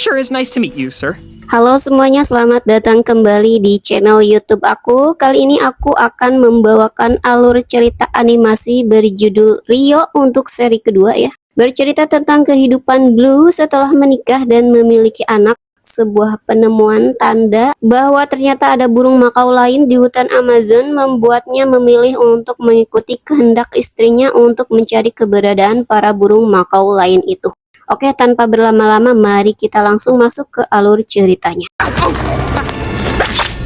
Sure is nice to meet you, sir. Halo semuanya, selamat datang kembali di channel YouTube aku. Kali ini aku akan membawakan alur cerita animasi berjudul Rio untuk seri kedua ya. Bercerita tentang kehidupan Blue setelah menikah dan memiliki anak. Sebuah penemuan tanda bahwa ternyata ada burung makau lain di hutan Amazon membuatnya memilih untuk mengikuti kehendak istrinya untuk mencari keberadaan para burung makau lain itu. Oke, tanpa berlama-lama, mari kita langsung masuk ke alur ceritanya.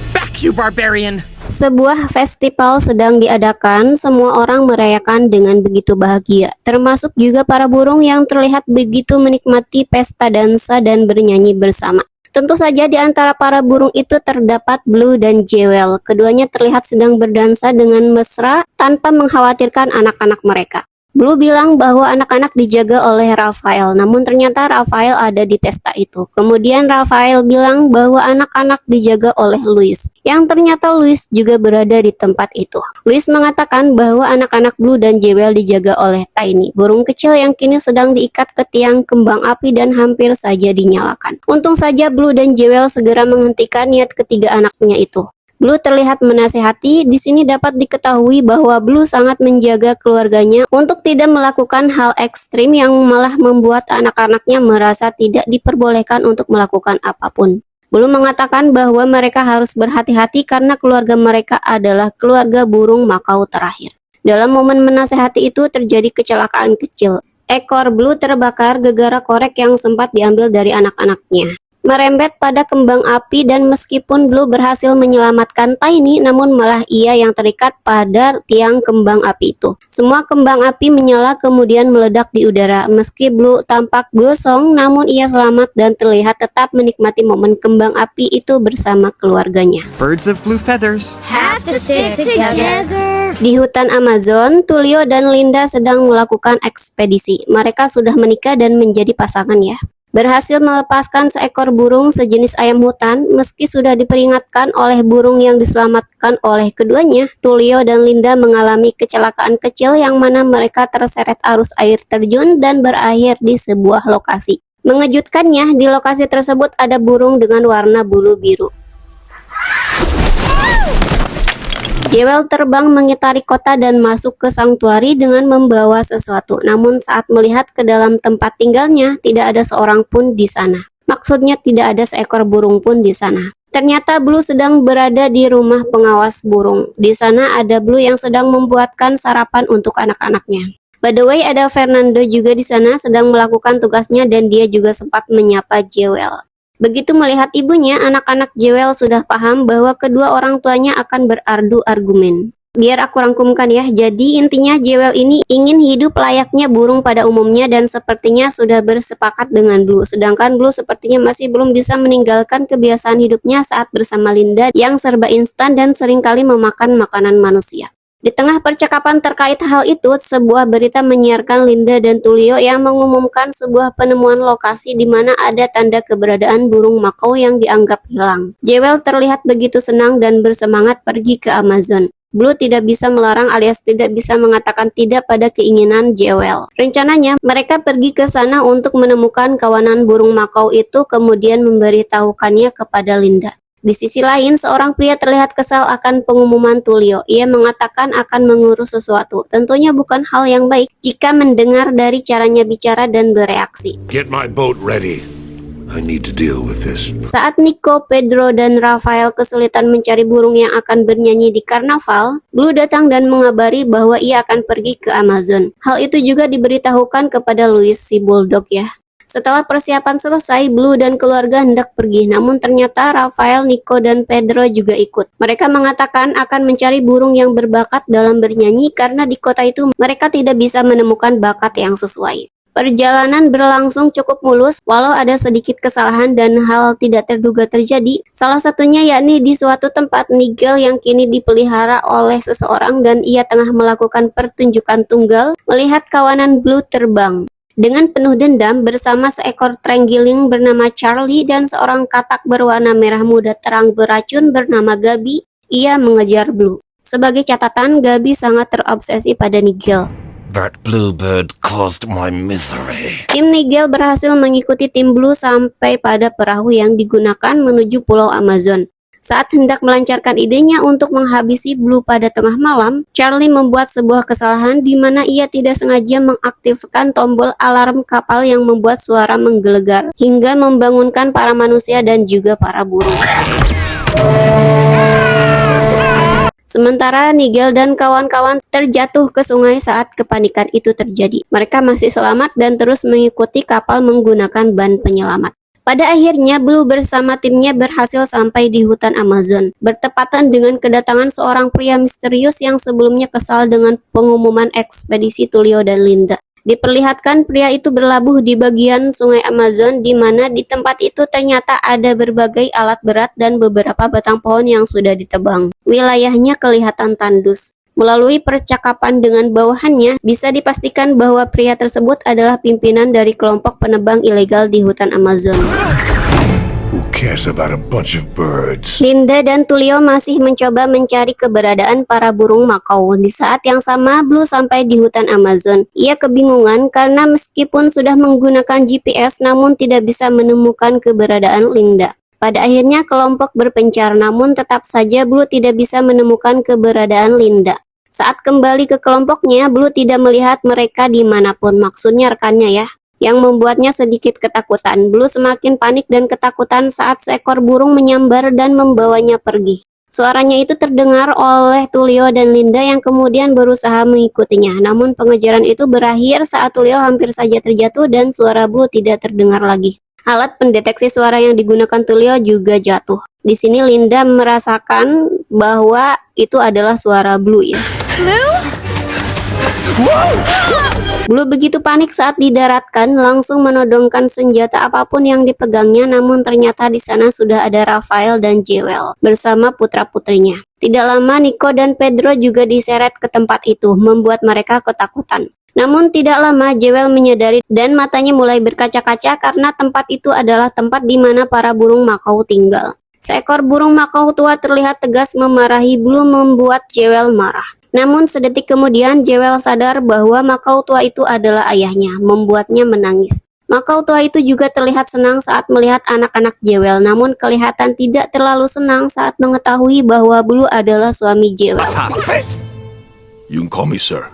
Back, you barbarian! Sebuah festival sedang diadakan, semua orang merayakan dengan begitu bahagia, termasuk juga para burung yang terlihat begitu menikmati pesta dansa dan bernyanyi bersama. Tentu saja di antara para burung itu terdapat Blue dan Jewel. Keduanya terlihat sedang berdansa dengan mesra tanpa mengkhawatirkan anak-anak mereka. Blue bilang bahwa anak-anak dijaga oleh Raphael, namun ternyata Raphael ada di pesta itu. Kemudian Raphael bilang bahwa anak-anak dijaga oleh Louis, yang ternyata Louis juga berada di tempat itu. Louis mengatakan bahwa anak-anak Blue dan Jewel dijaga oleh Tiny, burung kecil yang kini sedang diikat ke tiang kembang api dan hampir saja dinyalakan. Untung saja Blue dan Jewel segera menghentikan niat ketiga anaknya itu. Blue terlihat menasehati. Di sini dapat diketahui bahwa Blue sangat menjaga keluarganya untuk tidak melakukan hal ekstrim yang malah membuat anak-anaknya merasa tidak diperbolehkan untuk melakukan apapun. Blue mengatakan bahwa mereka harus berhati-hati karena keluarga mereka adalah keluarga burung makau terakhir. Dalam momen menasehati itu terjadi kecelakaan kecil. Ekor Blue terbakar gara-gara korek yang sempat diambil dari anak-anaknya merembet pada kembang api, dan meskipun Blue berhasil menyelamatkan Tiny, namun malah ia yang terikat pada tiang kembang api itu. Semua kembang api menyala kemudian meledak di udara. Meski Blue tampak gosong, namun ia selamat dan terlihat tetap menikmati momen kembang api itu bersama keluarganya. Birds of blue feathers have to stick together. Di hutan Amazon, Tulio dan Linda sedang melakukan ekspedisi. Mereka sudah menikah dan menjadi pasangan ya. Berhasil melepaskan seekor burung sejenis ayam hutan. Meski sudah diperingatkan oleh burung yang diselamatkan oleh keduanya, Tulio dan Linda mengalami kecelakaan kecil yang mana mereka terseret arus air terjun dan berakhir di sebuah lokasi. Mengejutkannya, di lokasi tersebut ada burung dengan warna bulu biru. Jewel terbang mengitari kota dan masuk ke sanktuari dengan membawa sesuatu. Namun saat melihat ke dalam tempat tinggalnya, tidak ada seorang pun di sana. Maksudnya tidak ada seekor burung pun di sana. Ternyata Blue sedang berada di rumah pengawas burung. Di sana ada Blue yang sedang membuatkan sarapan untuk anak-anaknya. By the way, ada Fernando juga di sana sedang melakukan tugasnya dan dia juga sempat menyapa Jewel. Begitu melihat ibunya, anak-anak Jewel sudah paham bahwa kedua orang tuanya akan berardu argumen. Biar aku rangkumkan ya, jadi intinya Jewel ini ingin hidup layaknya burung pada umumnya dan sepertinya sudah bersepakat dengan Blue. Sedangkan Blue sepertinya masih belum bisa meninggalkan kebiasaan hidupnya saat bersama Linda yang serba instan dan seringkali memakan makanan manusia. Di tengah percakapan terkait hal itu, sebuah berita menyiarkan Linda dan Tulio yang mengumumkan sebuah penemuan lokasi di mana ada tanda keberadaan burung makau yang dianggap hilang. Jewel terlihat begitu senang dan bersemangat pergi ke Amazon. Blue tidak bisa melarang alias tidak bisa mengatakan tidak pada keinginan Jewel. Rencananya, mereka pergi ke sana untuk menemukan kawanan burung makau itu kemudian memberitahukannya kepada Linda. Di sisi lain, seorang pria terlihat kesal akan pengumuman Tulio. Ia mengatakan akan mengurus sesuatu. Tentunya bukan hal yang baik jika mendengar dari caranya bicara dan bereaksi. Get my boat ready. I need to deal with this. Saat Nico, Pedro, dan Raphael kesulitan mencari burung yang akan bernyanyi di karnaval, Blue datang dan mengabari bahwa ia akan pergi ke Amazon. Hal itu juga diberitahukan kepada Louis si bulldog ya. Setelah persiapan selesai, Blue dan keluarga hendak pergi, namun ternyata Raphael, Nico, dan Pedro juga ikut. Mereka mengatakan akan mencari burung yang berbakat dalam bernyanyi karena di kota itu mereka tidak bisa menemukan bakat yang sesuai. Perjalanan berlangsung cukup mulus, walau ada sedikit kesalahan dan hal tidak terduga terjadi. Salah satunya yakni di suatu tempat Nigel yang kini dipelihara oleh seseorang dan ia tengah melakukan pertunjukan tunggal melihat kawanan Blue terbang. Dengan penuh dendam bersama seekor terenggiling bernama Charlie dan seorang katak berwarna merah muda terang beracun bernama Gabi, ia mengejar Blue. Sebagai catatan, Gabi sangat terobsesi pada Nigel. That bluebird caused my misery. Tim Nigel berhasil mengikuti tim Blue sampai pada perahu yang digunakan menuju Pulau Amazon. Saat hendak melancarkan idenya untuk menghabisi Blue pada tengah malam, Charlie membuat sebuah kesalahan di mana ia tidak sengaja mengaktifkan tombol alarm kapal yang membuat suara menggelegar hingga membangunkan para manusia dan juga para burung. Sementara Nigel dan kawan-kawan terjatuh ke sungai saat kepanikan itu terjadi. Mereka masih selamat dan terus mengikuti kapal menggunakan ban penyelamat. Pada akhirnya, Blue bersama timnya berhasil sampai di hutan Amazon, bertepatan dengan kedatangan seorang pria misterius yang sebelumnya kesal dengan pengumuman ekspedisi Tulio dan Linda. Diperlihatkan pria itu berlabuh di bagian sungai Amazon di mana di tempat itu ternyata ada berbagai alat berat dan beberapa batang pohon yang sudah ditebang. Wilayahnya kelihatan tandus. Melalui percakapan dengan bawahannya, bisa dipastikan bahwa pria tersebut adalah pimpinan dari kelompok penebang ilegal di hutan Amazon. Who cares about a bunch of birds? Linda dan Tulio masih mencoba mencari keberadaan para burung makau. Di saat yang sama, Blue sampai di hutan Amazon. Ia kebingungan karena meskipun sudah menggunakan GPS namun tidak bisa menemukan keberadaan Linda. Pada akhirnya kelompok berpencar, namun tetap saja Blue tidak bisa menemukan keberadaan Linda. Saat kembali ke kelompoknya, Blue tidak melihat mereka dimanapun, maksudnya rekannya ya, yang membuatnya sedikit ketakutan. Blue semakin panik dan ketakutan saat seekor burung menyambar dan membawanya pergi. Suaranya itu terdengar oleh Tulio dan Linda yang kemudian berusaha mengikutinya. Namun pengejaran itu berakhir saat Tulio hampir saja terjatuh dan suara Blue tidak terdengar lagi. Alat pendeteksi suara yang digunakan Tulio juga jatuh. Di sini Linda merasakan bahwa itu adalah suara Blue ya. Blue begitu panik saat didaratkan, langsung menodongkan senjata apapun yang dipegangnya, namun ternyata di sana sudah ada Rafael dan Jewel bersama putra-putrinya. Tidak lama Nico dan Pedro juga diseret ke tempat itu, membuat mereka ketakutan. Namun tidak lama Jewel menyadari dan matanya mulai berkaca-kaca karena tempat itu adalah tempat di mana para burung makau tinggal. Seekor burung makau tua terlihat tegas memarahi Blue, membuat Jewel marah. Namun sedetik kemudian Jewel sadar bahwa makau tua itu adalah ayahnya, membuatnya menangis. Makau tua itu juga terlihat senang saat melihat anak-anak Jewel, namun kelihatan tidak terlalu senang saat mengetahui bahwa Blue adalah suami Jewel. You can call me sir.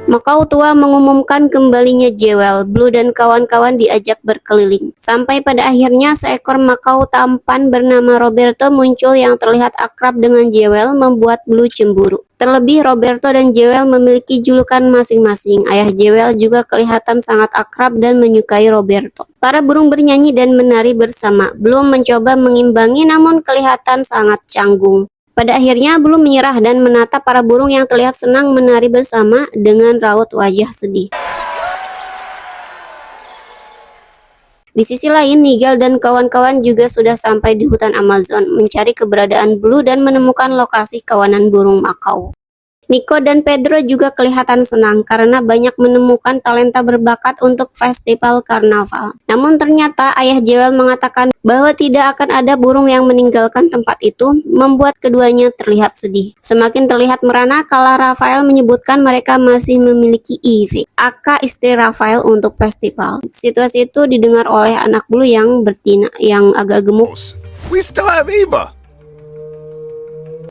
Makau tua mengumumkan kembalinya Jewel. Blue dan kawan-kawan diajak berkeliling. Sampai pada akhirnya seekor makau tampan bernama Roberto muncul yang terlihat akrab dengan Jewel, membuat Blue cemburu. Terlebih Roberto dan Jewel memiliki julukan masing-masing. Ayah Jewel juga kelihatan sangat akrab dan menyukai Roberto. Para burung bernyanyi dan menari bersama. Blue mencoba mengimbangi namun kelihatan sangat canggung. Pada akhirnya Blue menyerah dan menatap para burung yang terlihat senang menari bersama dengan raut wajah sedih. Di sisi lain, Nigel dan kawan-kawan juga sudah sampai di hutan Amazon mencari keberadaan Blue dan menemukan lokasi kawanan burung makau. Nico dan Pedro juga kelihatan senang karena banyak menemukan talenta berbakat untuk festival karnaval. Namun ternyata ayah Jewel mengatakan bahwa tidak akan ada burung yang meninggalkan tempat itu, membuat keduanya terlihat sedih. Semakin terlihat merana kala Rafael menyebutkan mereka masih memiliki Eve, Aka istri Rafael untuk festival. Situasi itu didengar oleh anak Blue yang bertina yang agak gemuk. We still have Eva.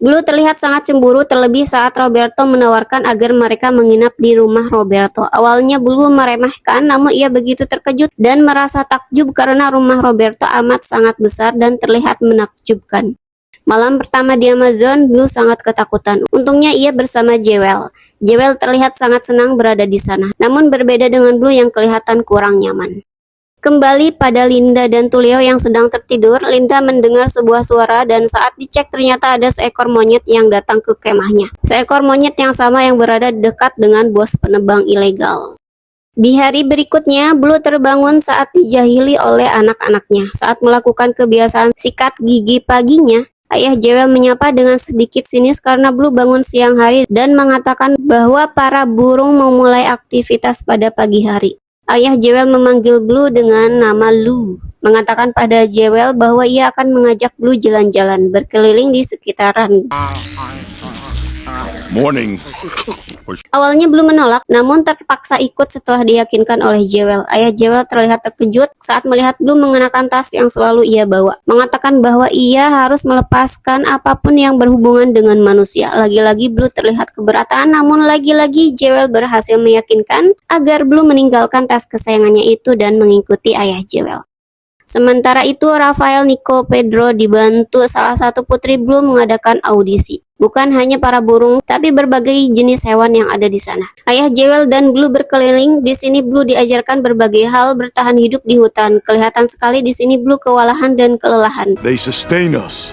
Blue terlihat sangat cemburu, terlebih saat Roberto menawarkan agar mereka menginap di rumah Roberto. Awalnya Blue meremehkan, namun ia begitu terkejut dan merasa takjub karena rumah Roberto amat sangat besar dan terlihat menakjubkan. Malam pertama di Amazon, Blue sangat ketakutan. Untungnya ia bersama Jewel. Jewel terlihat sangat senang berada di sana, namun berbeda dengan Blue yang kelihatan kurang nyaman. Kembali pada Linda dan Tulio yang sedang tertidur, Linda mendengar sebuah suara dan saat dicek ternyata ada seekor monyet yang datang ke kemahnya. Seekor monyet yang sama yang berada dekat dengan bos penebang ilegal. Di hari berikutnya, Blue terbangun saat dijahili oleh anak-anaknya. Saat melakukan kebiasaan sikat gigi paginya, ayah Jewel menyapa dengan sedikit sinis karena Blue bangun siang hari dan mengatakan bahwa para burung memulai aktivitas pada pagi hari. Ayah Jewel memanggil Blue dengan nama Lou, mengatakan pada Jewel bahwa ia akan mengajak Blue jalan-jalan berkeliling di sekitaran. Morning. Awalnya Blue menolak, namun terpaksa ikut setelah diyakinkan oleh Jewel. Ayah Jewel terlihat terkejut saat melihat Blue mengenakan tas yang selalu ia bawa, mengatakan bahwa ia harus melepaskan apapun yang berhubungan dengan manusia. Lagi-lagi Blue terlihat keberatan, namun lagi-lagi Jewel berhasil meyakinkan agar Blue meninggalkan tas kesayangannya itu dan mengikuti ayah Jewel. Sementara itu, Rafael, Nico, Pedro dibantu salah satu putri Blue mengadakan audisi. Bukan hanya para burung, tapi berbagai jenis hewan yang ada di sana. Ayah Jewel dan Blue berkeliling. Di sini Blue diajarkan berbagai hal bertahan hidup di hutan. Kelihatan sekali di sini Blue kewalahan dan kelelahan. They sustain us.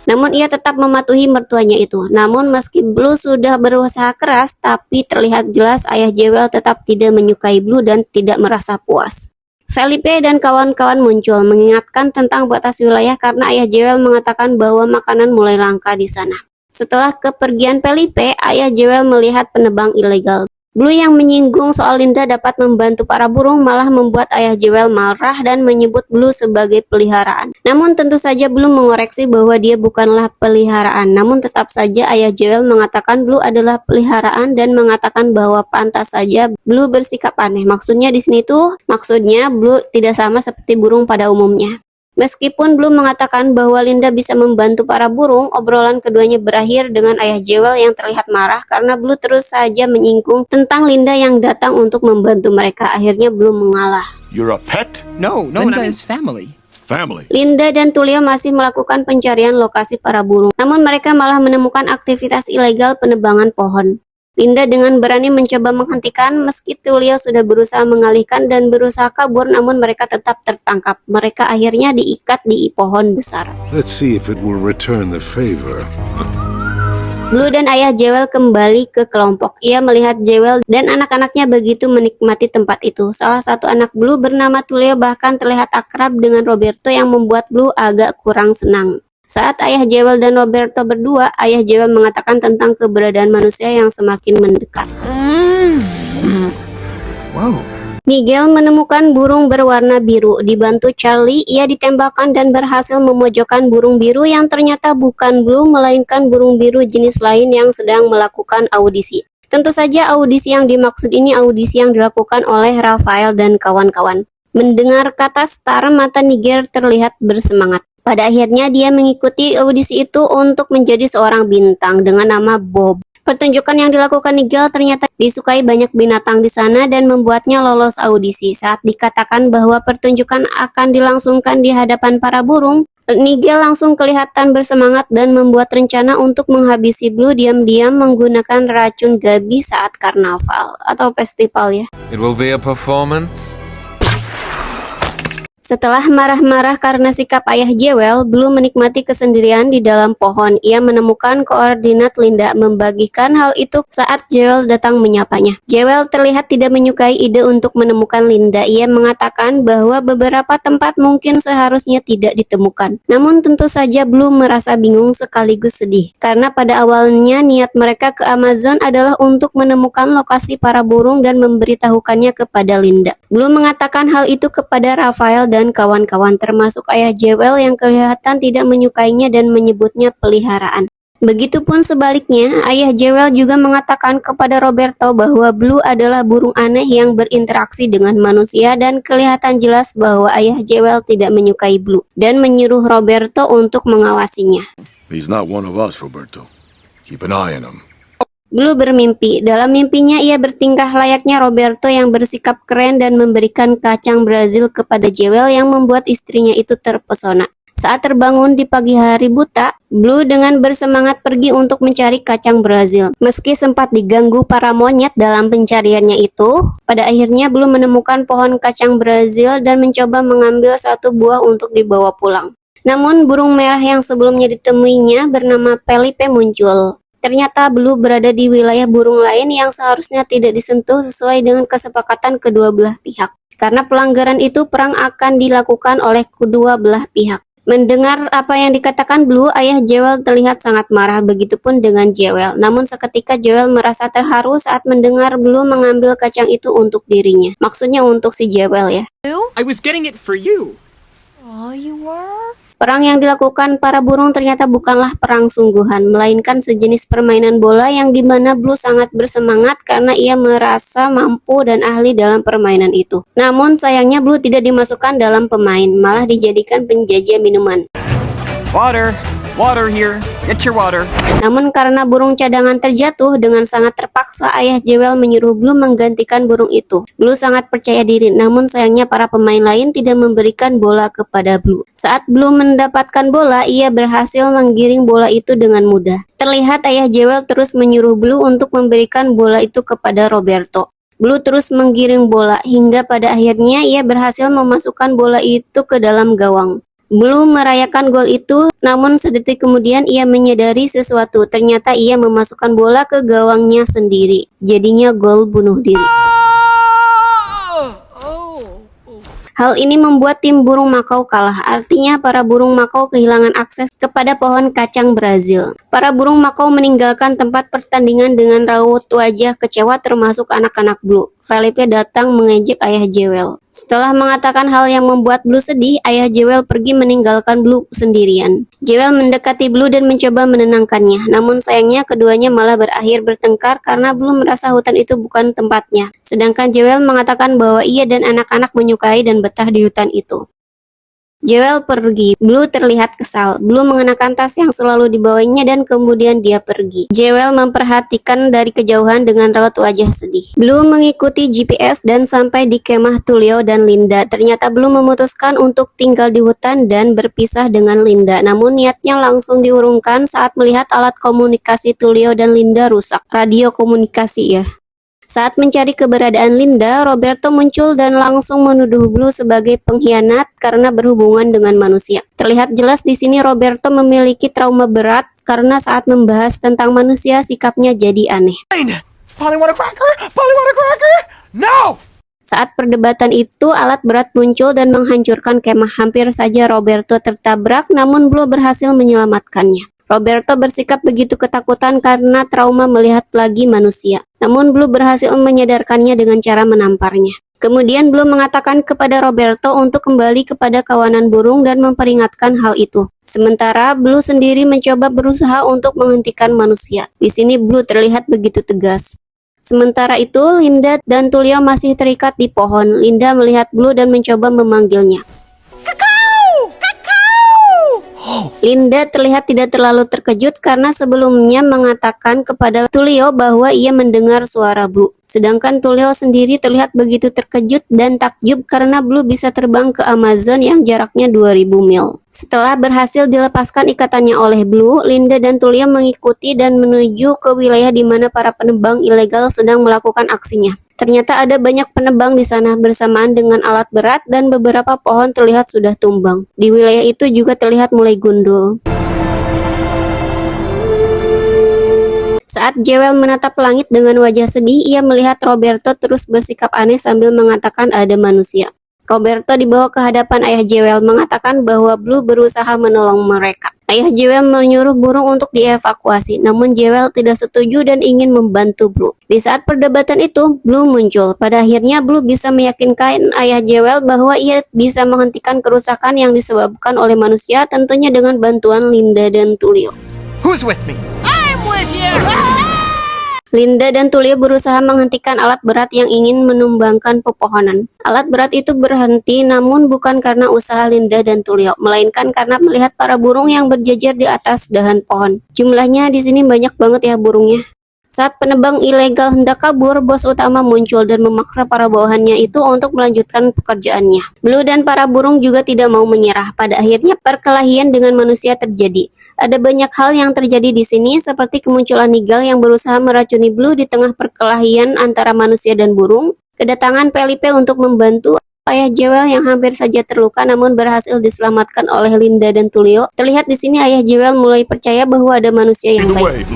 Namun ia tetap mematuhi mertuanya itu. Namun meski Blue sudah berusaha keras, tapi terlihat jelas ayah Jewel tetap tidak menyukai Blue dan tidak merasa puas. Felipe dan kawan-kawan muncul mengingatkan tentang batas wilayah karena ayah Jewel mengatakan bahwa makanan mulai langka di sana. Setelah kepergian Felipe, ayah Jewel melihat penebang ilegal. Blue yang menyinggung soal Linda dapat membantu para burung malah membuat ayah Jewel marah dan menyebut Blue sebagai peliharaan. Namun tentu saja Blue mengoreksi bahwa dia bukanlah peliharaan. Namun tetap saja ayah Jewel mengatakan Blue adalah peliharaan dan mengatakan bahwa pantas saja Blue bersikap aneh. Maksudnya di sini maksudnya Blue tidak sama seperti burung pada umumnya. Meskipun Blue mengatakan bahwa Linda bisa membantu para burung, obrolan keduanya berakhir dengan ayah Jewel yang terlihat marah karena Blue terus saja menyinggung tentang Linda yang datang untuk membantu mereka. Akhirnya Blue mengalah. You're a pet? No, Linda is family. Family. Linda dan Tulio masih melakukan pencarian lokasi para burung, namun mereka malah menemukan aktivitas ilegal penebangan pohon. Linda dengan berani mencoba menghentikan meski Tulio sudah berusaha mengalihkan dan berusaha kabur, namun mereka tetap tertangkap. Mereka akhirnya diikat di pohon besar. Let's see if it will return the favor. Blue dan ayah Jewel kembali ke kelompok. Ia melihat Jewel dan anak-anaknya begitu menikmati tempat itu. Salah satu anak Blue bernama Tulio bahkan terlihat akrab dengan Roberto yang membuat Blue agak kurang senang. Saat ayah Jewel dan Roberto berdua, ayah Jewel mengatakan tentang keberadaan manusia yang semakin mendekat. Wow. Miguel menemukan burung berwarna biru. Dibantu Charlie, ia ditembakkan dan berhasil memojokkan burung biru yang ternyata bukan Blue, melainkan burung biru jenis lain yang sedang melakukan audisi. Tentu saja audisi yang dimaksud ini audisi yang dilakukan oleh Rafael dan kawan-kawan. Mendengar kata star, mata Miguel terlihat bersemangat. Pada akhirnya dia mengikuti audisi itu untuk menjadi seorang bintang dengan nama Bob. Pertunjukan yang dilakukan Nigel ternyata disukai banyak binatang di sana dan membuatnya lolos audisi. Saat dikatakan bahwa pertunjukan akan dilangsungkan di hadapan para burung, Nigel langsung kelihatan bersemangat dan membuat rencana untuk menghabisi Blue diam-diam menggunakan racun gabi saat karnaval atau festival ya. It will be a performance. Setelah marah-marah karena sikap ayah Jewel, Blue menikmati kesendirian di dalam pohon. Ia menemukan koordinat Linda, membagikan hal itu saat Jewel datang menyapanya. Jewel terlihat tidak menyukai ide untuk menemukan Linda. Ia mengatakan bahwa beberapa tempat mungkin seharusnya tidak ditemukan. Namun tentu saja Blue merasa bingung sekaligus sedih, karena pada awalnya niat mereka ke Amazon adalah untuk menemukan lokasi para burung dan memberitahukannya kepada Linda. Blue mengatakan hal itu kepada Rafael dan kawan-kawan, termasuk ayah Jewel yang kelihatan tidak menyukainya dan menyebutnya peliharaan. Begitupun sebaliknya, ayah Jewel juga mengatakan kepada Roberto bahwa Blue adalah burung aneh yang berinteraksi dengan manusia dan kelihatan jelas bahwa ayah Jewel tidak menyukai Blue dan menyuruh Roberto untuk mengawasinya. He's not one of us, Roberto. Keep an eye on him. Blue bermimpi. Dalam mimpinya ia bertingkah layaknya Roberto yang bersikap keren dan memberikan kacang Brazil kepada Jewel yang membuat istrinya itu terpesona. Saat terbangun di pagi hari buta, Blue dengan bersemangat pergi untuk mencari kacang Brazil. Meski sempat diganggu para monyet dalam pencariannya itu, pada akhirnya Blue menemukan pohon kacang Brazil dan mencoba mengambil satu buah untuk dibawa pulang. Namun burung merah yang sebelumnya ditemuinya bernama Felipe muncul. Ternyata Blue berada di wilayah burung lain yang seharusnya tidak disentuh sesuai dengan kesepakatan kedua belah pihak. Karena pelanggaran itu, perang akan dilakukan oleh kedua belah pihak. Mendengar apa yang dikatakan Blue, ayah Jewel terlihat sangat marah, begitupun dengan Jewel. Namun seketika Jewel merasa terharu saat mendengar Blue mengambil kacang itu untuk dirinya. Maksudnya untuk si Jewel ya. I was getting it for you. Oh, you were? Perang yang dilakukan para burung ternyata bukanlah perang sungguhan, melainkan sejenis permainan bola yang dimana Blue sangat bersemangat karena ia merasa mampu dan ahli dalam permainan itu. Namun sayangnya Blue tidak dimasukkan dalam pemain, malah dijadikan penjajah minuman. Water here. Get your water. Namun karena burung cadangan terjatuh, dengan sangat terpaksa ayah Jewel menyuruh Blue menggantikan burung itu. Blue sangat percaya diri, namun sayangnya para pemain lain tidak memberikan bola kepada Blue. Saat Blue mendapatkan bola, ia berhasil menggiring bola itu dengan mudah. Terlihat ayah Jewel terus menyuruh Blue untuk memberikan bola itu kepada Roberto. Blue terus menggiring bola hingga pada akhirnya ia berhasil memasukkan bola itu ke dalam gawang. Blue merayakan gol itu, namun sedetik kemudian ia menyadari sesuatu. Ternyata ia memasukkan bola ke gawangnya sendiri. Jadinya gol bunuh diri. Hal ini membuat tim burung makau kalah, artinya para burung makau kehilangan akses kepada pohon kacang Brazil. Para burung makau meninggalkan tempat pertandingan dengan raut wajah kecewa termasuk anak-anak Blue. Felipe datang mengejek ayah Jewel. Setelah mengatakan hal yang membuat Blue sedih, ayah Jewel pergi meninggalkan Blue sendirian. Jewel mendekati Blue dan mencoba menenangkannya, namun sayangnya keduanya malah berakhir bertengkar karena Blue merasa hutan itu bukan tempatnya. Sedangkan Jewel mengatakan bahwa ia dan anak-anak menyukai dan betah di hutan itu. Jewel pergi. Blue terlihat kesal. Blue mengenakan tas yang selalu dibawanya dan kemudian dia pergi. Jewel memperhatikan dari kejauhan dengan raut wajah sedih. Blue mengikuti GPS dan sampai di kemah Tulio dan Linda. Ternyata Blue memutuskan untuk tinggal di hutan dan berpisah dengan Linda. Namun niatnya langsung diurungkan saat melihat alat komunikasi Tulio dan Linda rusak. Radio komunikasi ya. Saat mencari keberadaan Linda, Roberto muncul dan langsung menuduh Blue sebagai pengkhianat karena berhubungan dengan manusia. Terlihat jelas di sini Roberto memiliki trauma berat karena saat membahas tentang manusia sikapnya jadi aneh. Polly want a cracker? Polly want a cracker? No! Saat perdebatan itu, alat berat muncul dan menghancurkan kemah. Hampir saja Roberto tertabrak, namun Blue berhasil menyelamatkannya. Roberto bersikap begitu ketakutan karena trauma melihat lagi manusia. Namun Blue berhasil menyadarkannya dengan cara menamparnya. Kemudian Blue mengatakan kepada Roberto untuk kembali kepada kawanan burung dan memperingatkan hal itu. Sementara Blue sendiri mencoba berusaha untuk menghentikan manusia. Di sini Blue terlihat begitu tegas. Sementara itu, Linda dan Tulio masih terikat di pohon. Linda melihat Blue dan mencoba memanggilnya. Linda terlihat tidak terlalu terkejut karena sebelumnya mengatakan kepada Tulio bahwa ia mendengar suara Blue. Sedangkan Tulio sendiri terlihat begitu terkejut dan takjub karena Blue bisa terbang ke Amazon yang jaraknya 2000 mil. Setelah berhasil dilepaskan ikatannya oleh Blue, Linda dan Tulio mengikuti dan menuju ke wilayah di mana para penebang ilegal sedang melakukan aksinya. Ternyata ada banyak penebang di sana bersamaan dengan alat berat dan beberapa pohon terlihat sudah tumbang. Di wilayah itu juga terlihat mulai gundul. Saat Jewel menatap langit dengan wajah sedih, ia melihat Roberto terus bersikap aneh sambil mengatakan ada manusia. Roberto dibawa ke hadapan ayah Jewel mengatakan bahwa Blue berusaha menolong mereka. Ayah Jewel menyuruh burung untuk dievakuasi, namun Jewel tidak setuju dan ingin membantu Blue. Di saat perdebatan itu, Blue muncul. Pada akhirnya Blue bisa meyakinkan ayah Jewel bahwa ia bisa menghentikan kerusakan yang disebabkan oleh manusia, tentunya dengan bantuan Linda dan Tulio. Who's with me? Linda dan Tulio berusaha menghentikan alat berat yang ingin menumbangkan pepohonan. Alat berat itu berhenti namun bukan karena usaha Linda dan Tulio, melainkan karena melihat para burung yang berjejer di atas dahan pohon. Jumlahnya di sini banyak banget ya burungnya. Saat penebang ilegal hendak kabur, bos utama muncul dan memaksa para bawahannya itu untuk melanjutkan pekerjaannya. Blue dan para burung juga tidak mau menyerah. Pada akhirnya perkelahian dengan manusia terjadi. Ada banyak hal yang terjadi di sini, seperti kemunculan Nigel yang berusaha meracuni Blue di tengah perkelahian antara manusia dan burung, kedatangan Felipe untuk membantu ayah Jewel yang hampir saja terluka namun berhasil diselamatkan oleh Linda dan Tulio. Terlihat di sini ayah Jewel mulai percaya bahwa ada manusia yang baik.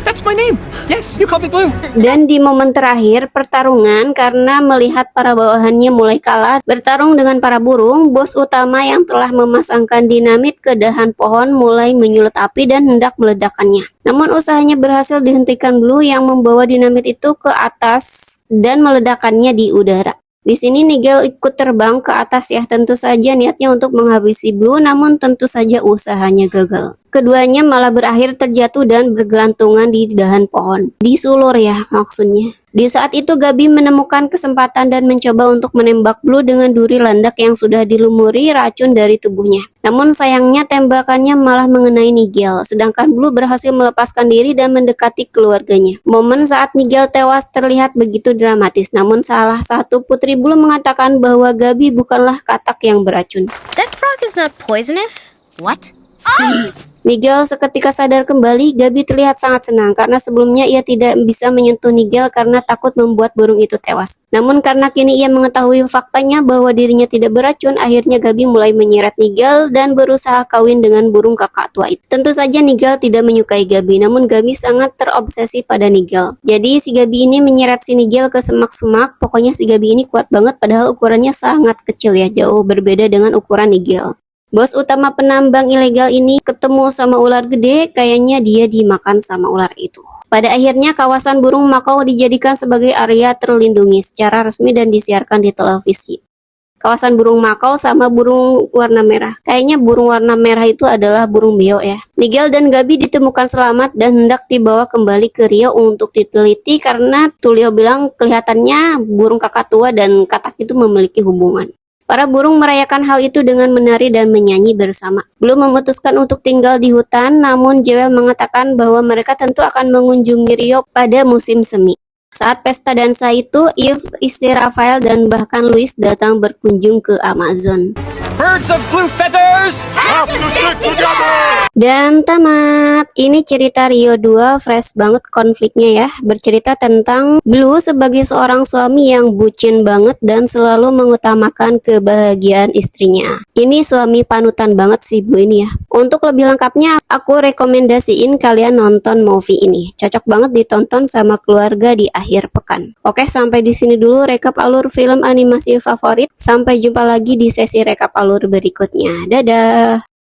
That's my name. Yes, you call me Blue. Dan di momen terakhir pertarungan, karena melihat para bawahannya mulai kalah bertarung dengan para burung, bos utama yang telah memasangkan dinamit ke dahan pohon mulai menyulut api dan hendak meledakkannya. Namun usahanya berhasil dihentikan Blue yang membawa dinamit itu ke atas dan meledakkannya di udara. Di sini Nigel ikut terbang ke atas ya, tentu saja niatnya untuk menghabisi Blue, namun tentu saja usahanya gagal. Keduanya malah berakhir terjatuh dan bergelantungan di dahan pohon. Disulur ya maksudnya. Di saat itu Gabi menemukan kesempatan dan mencoba untuk menembak Blue dengan duri landak yang sudah dilumuri racun dari tubuhnya. Namun sayangnya tembakannya malah mengenai Nigel, sedangkan Blue berhasil melepaskan diri dan mendekati keluarganya. Momen saat Nigel tewas terlihat begitu dramatis, namun salah satu putri Blue mengatakan bahwa Gabi bukanlah katak yang beracun. That frog is not poisonous. What? Nigel seketika sadar kembali. Gabi terlihat sangat senang karena sebelumnya ia tidak bisa menyentuh Nigel karena takut membuat burung itu tewas. Namun karena kini ia mengetahui faktanya bahwa dirinya tidak beracun, akhirnya Gabi mulai menyeret Nigel dan berusaha kawin dengan burung kakak tua itu. Tentu saja Nigel tidak menyukai Gabi, namun Gabi sangat terobsesi pada Nigel. Jadi si Gabi ini menyeret si Nigel ke semak-semak. Pokoknya si Gabi ini kuat banget padahal ukurannya sangat kecil ya, jauh berbeda dengan ukuran Nigel. Bos utama penambang ilegal ini ketemu sama ular gede, kayaknya dia dimakan sama ular itu. Pada akhirnya kawasan burung Makau dijadikan sebagai area terlindungi secara resmi dan disiarkan di televisi. Kawasan burung Makau sama burung warna merah. Kayaknya burung warna merah itu adalah burung beo ya. Nigel dan Gabi ditemukan selamat dan hendak dibawa kembali ke Rio untuk diteliti karena Tulio bilang kelihatannya burung kakak tua dan katak itu memiliki hubungan. Para burung merayakan hal itu dengan menari dan menyanyi bersama. Blue memutuskan untuk tinggal di hutan, namun Jewel mengatakan bahwa mereka tentu akan mengunjungi Rio pada musim semi. Saat pesta dansa itu, Eve, istri Rafael, dan bahkan Louis datang berkunjung ke Amazon. Birds of blue feathers have to stick together. Dan tamat. Ini cerita Rio 2, fresh banget konfliknya ya. Bercerita tentang Blue sebagai seorang suami yang bucin banget dan selalu mengutamakan kebahagiaan istrinya. Ini suami panutan banget sih Blue ini ya. Untuk lebih lengkapnya, aku rekomendasiin kalian nonton movie ini. Cocok banget ditonton sama keluarga di akhir pekan. Oke, sampai di sini dulu rekap alur film animasi favorit. Sampai jumpa lagi di sesi rekap alur berikutnya. Dadah!